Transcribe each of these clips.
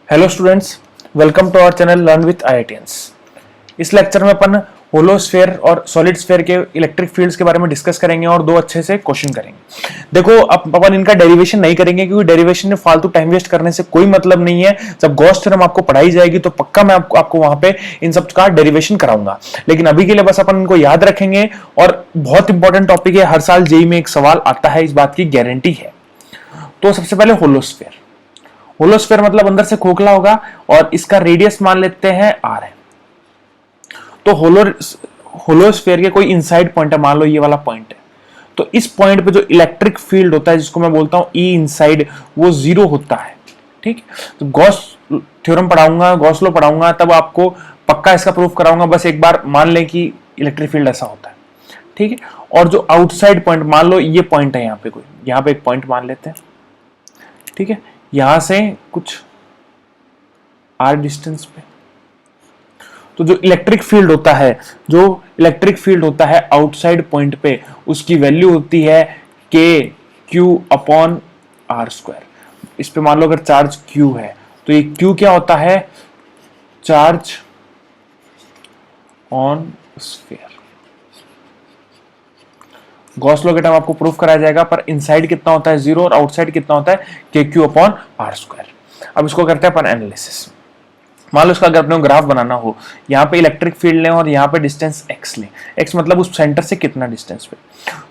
Hello students, welcome to our channel learn with IITians। इस lecture में अपन hollow sphere और सॉलिड स्फेयर के इलेक्ट्रिक फील्ड्स के बारे में डिस्कस करेंगे और दो अच्छे से क्वेश्चन करेंगे। देखो, अब अपन इनका डेरिवेशन नहीं करेंगे क्योंकि डेरिवेशन में फालतू टाइम वेस्ट करने से कोई मतलब नहीं है। जब गॉस थ्योरम आपको पढ़ाई जाएगी तो पक्का मैं आपको वहां पे इन सब का डेरिवेशन कराऊंगा, लेकिन अभी के लिए बस अपन इनको याद रखेंगे। और बहुत इंपॉर्टेंट टॉपिक है, हर साल जेईई में एक सवाल आता है, इस बात की गारंटी है। तो सबसे पहले होलोस्फेयर। होलोस्फेयर मतलब अंदर से खोखला होगा और इसका रेडियस मान लेते हैं r है। तो होलोस्फेयर के कोई इनसाइड पॉइंट है, मान लो ये वाला पॉइंट है, तो इस पॉइंट पे जो इलेक्ट्रिक फील्ड होता है जिसको मैं बोलता हूं E इनसाइड, वो 0 होता है। ठीक, तो गॉस थ्योरम पढ़ाऊंगा, गॉस लॉ पढ़ाऊंगा, तब आपको पक्का इसका प्रूफ कराऊंगा। बस एक बार मान लें कि इलेक्ट्रिक फील्ड ऐसा होता है। ठीक है, और जो आउटसाइड पॉइंट, मान लो ये पॉइंट है, यहाँ पे कोई, यहाँ पे एक पॉइंट मान लेते हैं। ठीक है, यहां से कुछ r डिस्टेंस पे, तो जो इलेक्ट्रिक फील्ड होता है आउटसाइड पॉइंट पे, उसकी वैल्यू होती है kq/r²। इस पे मान लो अगर चार्ज q है तो ये q क्या होता है? Charge on sphere. Gauss law के टाइम आपको प्रूफ कराया जाएगा, पर इनसाइड कितना होता है 0 और आउटसाइड कितना होता है kq/r²। अब इसको करते हैं अपन एनालिसिस। मान लो इसका अगर अपने को ग्राफ बनाना हो, यहाँ पे इलेक्ट्रिक फील्ड लें और यहाँ पे डिस्टेंस x लें। x मतलब उस सेंटर से कितना डिस्टेंस पे।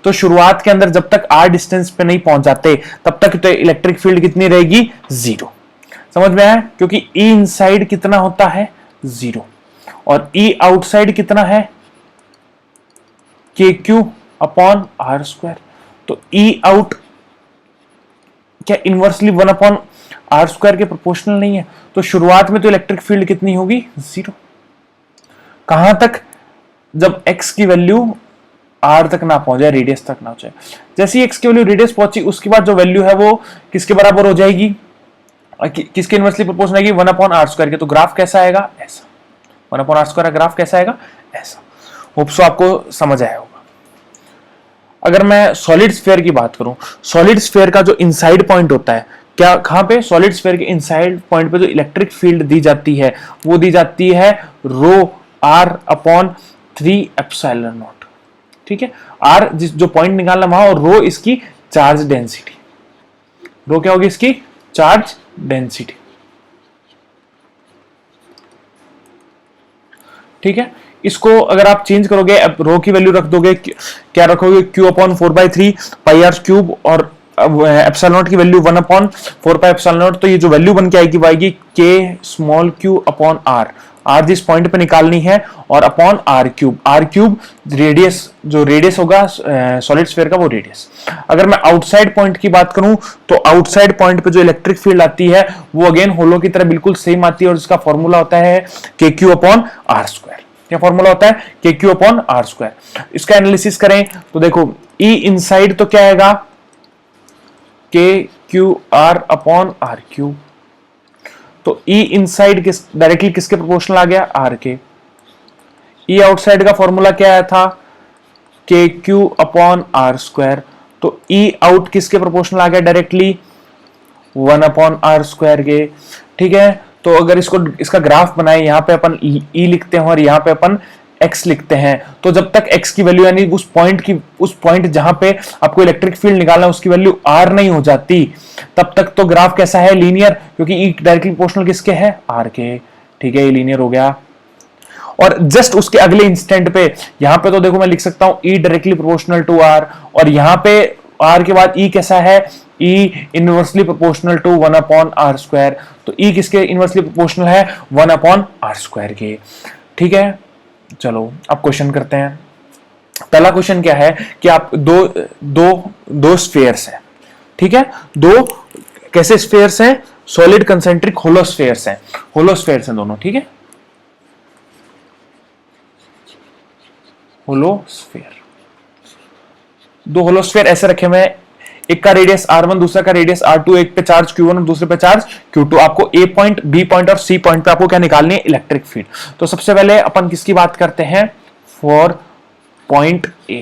तो शुरुआत के अंदर जब तक r डिस्टेंस पे नहीं पहुंच जाते तब तक तो इलेक्ट्रिक फील्ड कितनी रहेगी? 0। समझ में आया? क्योंकि E इनसाइड कितना होता है? 0, और E आउटसाइड कितना है? kq/r²। तो E आउट क्या इनवर्सली 1/r² के प्रोपोर्शनल नहीं है? तो शुरुआत में तो इलेक्ट्रिक फील्ड कितनी होगी? 0। कहां तक? जब x की वैल्यू r तक ना पहुंचे, रेडियस तक ना पहुंचे। जैसे ही x की वैल्यू रेडियस पहुंची, उसके बाद जो वैल्यू है वो किसके बराबर हो जाएगी? किसके इनवर्सली प्रोपोर्शनल आएगी? 1/r² के। तो ग्राफ कैसा आएगा? ऐसा। 1/r² का ग्राफ कैसा आएगा? ऐसा। होप सो आपको समझ आया होगा। अगर मैं सॉलिड स्फीयर की बात करूं, सॉलिड स्फीयर का जो इनसाइड पॉइंट होता है, क्या कहां पे? सॉलिड स्फीयर के इनसाइड पॉइंट पे जो इलेक्ट्रिक फील्ड दी जाती है वो दी जाती है ρr/3ε0। ठीक है, r जो पॉइंट निकालना वहां, और रो इसकी चार्ज डेंसिटी। रो क्या होगी? इसकी चार्ज डेंसिटी। ठीक है, इसको अगर आप चेंज करोगे, अब रो की वैल्यू रख दोगे, क्या रखोगे? q/4/3 πr³ और एप्सिलॉन की वैल्यू 1/4πε0। तो ये जो वैल्यू बन के आएगी वो आएगी k/q/r। r जिस पॉइंट पे निकालनी है, और अपॉन r³ रेडियस, जो रेडियस होगा सॉलिड स्फीयर का, वो रेडियस। अगर मैं आउटसाइड पॉइंट की बात करूं तो आउटसाइड पॉइंट पे जो इलेक्ट्रिक फील्ड आती है वो अगेन होलो की तरह बिल्कुल सेम आती है, और इसका फॉर्मूला होता है kq/r²। क्या फॉर्मूला होता है? kq/r²। इसका एनालिसिस करें तो देखो, E इनसाइड तो क्या आएगा? kqr/r³। तो E इनसाइड डायरेक्टली किसके प्रोपोर्शनल आ गया? r के। E आउटसाइड का फॉर्मूला क्या आया था? kq/r²। तो E आउट किसके प्रोपोर्शनल आ गया? डायरेक्टली 1/r² के। ठीक है, तो अगर इसका ग्राफ बनाए, यहां पे अपन E लिखते हैं और यहां पे अपन x लिखते हैं, तो जब तक x की वैल्यू, यानी उस पॉइंट जहां पे आपको इलेक्ट्रिक फील्ड निकालना है, उसकी वैल्यू r नहीं हो जाती, तब तक तो ग्राफ कैसा है? लीनियर, क्योंकि E डायरेक्टली प्रोपोर्शनल किसके है? r के। ठीक है, ये लीनियर हो गया। और जस्ट उसके अगले इंस्टेंट पे यहां पे तो देखो मैं लिख सकता हूं E directly proportional to r, और यहां पे r के बाद E कैसा है? E inversely proportional to 1/r²। तो E किसके इनवर्सली प्रोपोर्शनल है? 1/r² के। ठीक है, चलो अब क्वेश्चन करते हैं। पहला क्वेश्चन क्या है कि आप दो स्फीयर्स हैं। ठीक है, दो कैसे स्फीयर्स हैं? सॉलिड कंसेंट्रिक होलोस्फीयर्स हैं। होलोस्फीयर्स हैं दोनों। ठीक है, होलोस्फीयर, दो होलोस्फीयर ऐसे रखे हुए हैं, एक का रेडियस r1, दूसरा का रेडियस r2, एक पे चार्ज q1 और दूसरे पे चार्ज q2। आपको a पॉइंट, b पॉइंट और c पॉइंट पे आपको क्या निकालनी है? Electric field. तो सबसे पहले अपन किसकी बात करते हैं? For point a।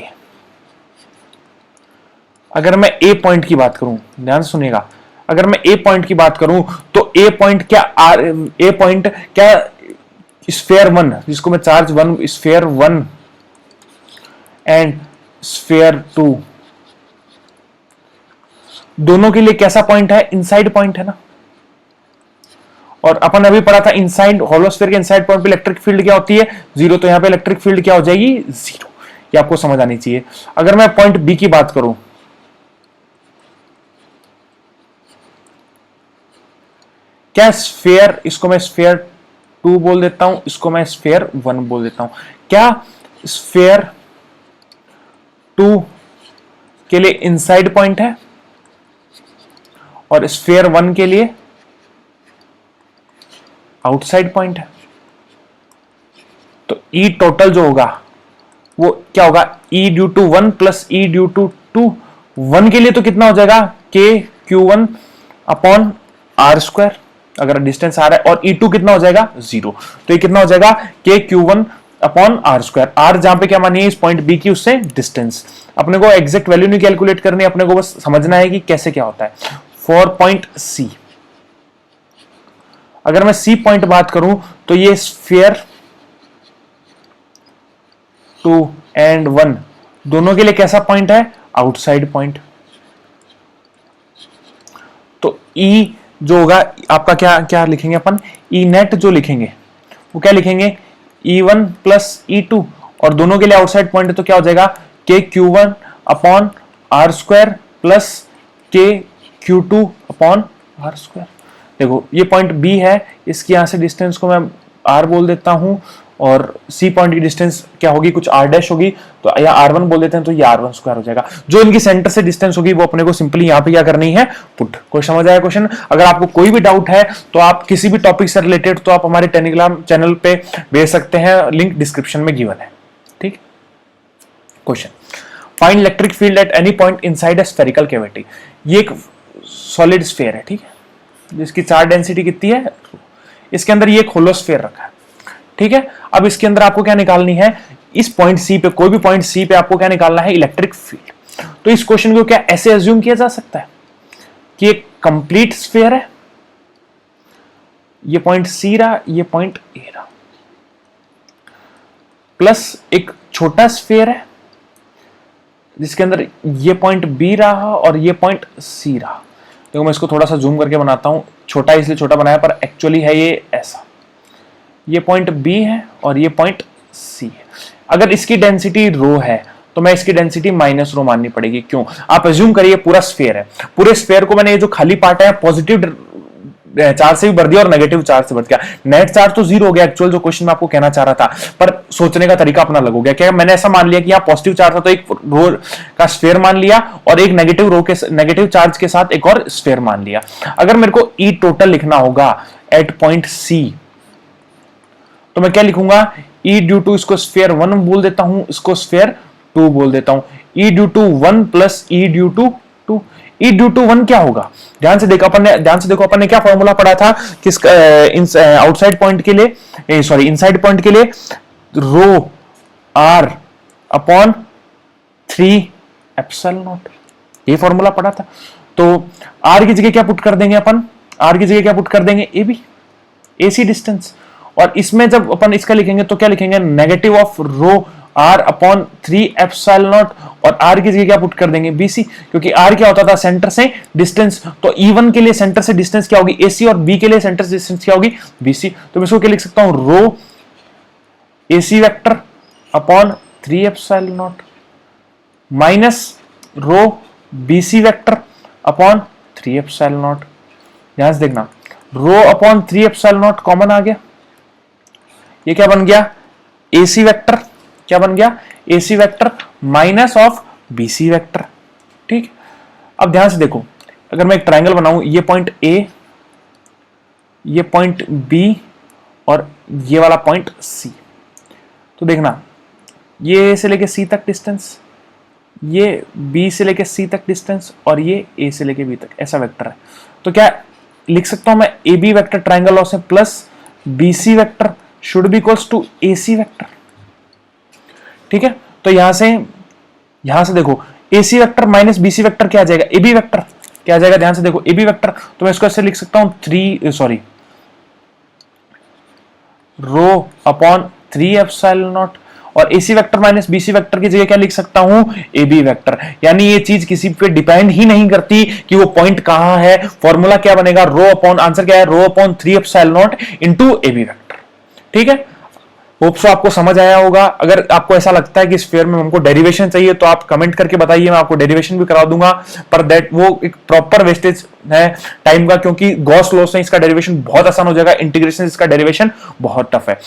अगर मैं a पॉइंट की बात करूं, ध्यान से सुनिएगा, अगर मैं ए पॉइंट की बात करूं तो ए पॉइंट क्या स्फेयर 1, जिसको मैं चार्ज 1, स्फेयर 1 एंड स्फेयर 2 दोनों के लिए कैसा पॉइंट है? इनसाइड पॉइंट है ना। और अपन अभी पढ़ा था इनसाइड होलोस्फीयर के इनसाइड पॉइंट पे इलेक्ट्रिक फील्ड क्या होती है? 0। तो यहां पे इलेक्ट्रिक फील्ड क्या हो जाएगी? 0। ये आपको समझ आनी चाहिए। अगर मैं पॉइंट बी की बात करूं, क्या स्फेयर, इसको मैं स्फेयर 2 बोल देता हूं, इसको मैं स्फेयर 1 बोल देता हूं। क्या स्फेयर 2 के लिए इनसाइड पॉइंट है और स्फेयर 1 के लिए आउटसाइड पॉइंट है? तो ई टोटल जो होगा वो क्या होगा? E due to 1 plus E due to 2। 1 के लिए तो कितना हो जाएगा? के Q1 अपॉन आर स्क्वायर, अगर डिस्टेंस आ रहा है, और E2 कितना हो जाएगा? 0। तो ये कितना हो जाएगा? के Q1 upon are square. Are जहां पे क्या मानी है? इस पॉइंट बी की, उससे डिस्टेंस। अपने को एग्जैक्ट वैल्यू नहीं कैलकुलेट करनी, अपने को बस समझना है कि कैसे क्या होता है। फॉर पॉइंट सी, अगर मैं सी पॉइंट बात करूं तो ये स्फीयर 2 एंड 1 दोनों के लिए कैसा पॉइंट है? Outside point. तो ई जो होगा आपका, क्या क्या लिखेंगे अपन? ई नेट जो लिखेंगे वो क्या लिखेंगे? E1 प्लस E2, और दोनों के लिए आउटसाइड पॉइंट है तो क्या हो जाएगा? के Q1 upon are square plus के Q2 अपॉन आर स्क्वायर। देखो ये पॉइंट बी है, इसकी यहां से डिस्टेंस को मैं आर बोल देता हूं, और सी पॉइंट की डिस्टेंस क्या होगी? कुछ आर डैश होगी, तो या R1 बोल देते हैं, तो ये R1 स्क्वायर हो जाएगा। जो इनकी सेंटर से डिस्टेंस होगी वो अपने को सिंपली यहां पे क्या करनी है? पुट। कोई समझ आया क्वेश्चन? अगर आपको कोई भी डाउट है तो आप किसी भी टॉपिक से रिलेटेड तो आप हमारे टेलीग्राम चैनल पे भेज सकते हैं, लिंक डिस्क्रिप्शन में गिवन है। ठीक। Question, find electric field at any point inside a spherical cavity. ये एक सॉलिड स्फीयर है, ठीक है, जिसकी चार्ज डेंसिटी कितनी है? इसके अंदर ये एक होलोस्फीयर रखा है, ठीक है। अब इसके अंदर आपको क्या निकालनी है? इस पॉइंट सी पे, कोई भी पॉइंट सी पे आपको क्या निकालना है? Electric field. तो इस क्वेश्चन को क्या ऐसे अज्यूम किया जा सकता है कि एक कंप्लीट स्फीयर है, ये पॉइंट सी रहा, ये पॉइंट ए रहा, प्लस एक छोटा स्फीयर है जिसके अंदर ये पॉइंट बी रहा और ये पॉइंट सी रहा। देखो मैं इसको थोड़ा सा जूम करके बनाता हूं, छोटा इसलिए छोटा बनाया, पर एक्चुअली है ये ऐसा। ये पॉइंट बी है और ये पॉइंट सी है। अगर इसकी डेंसिटी रो है तो मैं इसकी डेंसिटी माइनस रो माननी पड़ेगी। क्यों? आप अज्यूम करिए पूरा स्फीयर है, पूरे स्फीयर को मैंने ये जो खाली पार्ट है पॉजिटिव चार्ज से भी भर दिया और नेगेटिव चार्ज से भर दिया। नेट चार्ज तो 0 हो गया एक्चुअल जो क्वेश्चन में आपको कहना चाह रहा था, पर सोचने का तरीका अपना अलग हो गया। क्या मैंने ऐसा मान लिया कि यहाँ पॉजिटिव चार्ज था तो एक रो का स्फीयर मान लिया, और एक नेगेटिव चार्ज के साथ एक और स्फीयर मान लिया। अगर मेरे को ई टोटल लिखना होगा एट पॉइंट सी, तो मैं क्या लिखूंगा? E ड्यू टू, इसको स्फीयर 1 बोल देता हूं, इसको स्फीयर 2 बोल देता हूं। E due to 1 plus E due to 2। E due to 1 क्या होगा? ध्यान से देखो अपन ने क्या फॉर्मूला पढ़ा था किस आउटसाइड पॉइंट के लिए, सॉरी इनसाइड पॉइंट के लिए? रो R अपॉन 3 एप्सिलॉन नॉट, ये फॉर्मूला पढ़ा था। तो R की जगह क्या पुट कर देंगे अपन? R की जगह क्या पुट कर देंगे? AB, AC distance. और इसमें जब अपन इसका लिखेंगे तो क्या लिखेंगे? Negative of rho R upon 3 epsilon naught, और R की जगह क्या पुट कर देंगे? BC, क्योंकि R क्या होता था? सेंटर से डिस्टेंस। तो E1 के लिए सेंटर से डिस्टेंस क्या होगी? AC, और B के लिए सेंटर से डिस्टेंस क्या होगी? BC। तो मैं इसको क्या लिख सकता हूं? Rho AC vector upon 3 epsilon nought minus rho BC vector upon 3 epsilon nought. ध्यान से देखना, rho upon 3 epsilon nought common आ गया, ये क्या बन गया? AC vector. क्या बन गया? AC vector minus of BC vector. ठीक। अब ध्यान से देखो, अगर मैं एक ट्रायंगल बनाऊं, ये पॉइंट A, ये पॉइंट B और ये वाला पॉइंट C, तो देखना ये A से लेके C तक डिस्टेंस, ये B से लेके C तक डिस्टेंस, और ये A से लेके B तक, ऐसा वेक्टर है। तो क्या लिख सकता हूं मैं? AB वेक्टर ट्रायंगल लॉ से plus BC vector should be equals to AC vector. ठीक है, तो यहां से देखो AC vector minus BC vector क्या आ जाएगा? AB vector. क्या आ जाएगा, ध्यान से देखो, ए बी वेक्टर, तो मैं इसको ऐसे लिख सकता हूं रो अपॉन 3 एप्सिलॉन नॉट, और AC vector minus BC vector की जगह क्या लिख सकता हूं, ए बी वेक्टर। यानी ये चीज किसी पे डिपेंड ही नहीं करती कि वो पॉइंट कहां है। फॉर्मूला क्या बनेगा, रो अपॉन, आंसर क्या है, rho upon 3 epsilon naught into A B vector. ठीक है, होप सो आपको समझ आया होगा। अगर आपको ऐसा लगता है कि इस फेयर में हमको डेरिवेशन चाहिए तो आप कमेंट करके बताइए, मैं आपको डेरिवेशन भी करा दूंगा, पर दैट वो एक प्रॉपर वेस्टेज है टाइम का, क्योंकि गॉस लॉ से इसका डेरिवेशन बहुत आसान हो जाएगा, इंटीग्रेशन इसका डेरिवेशन बहुत टफ है।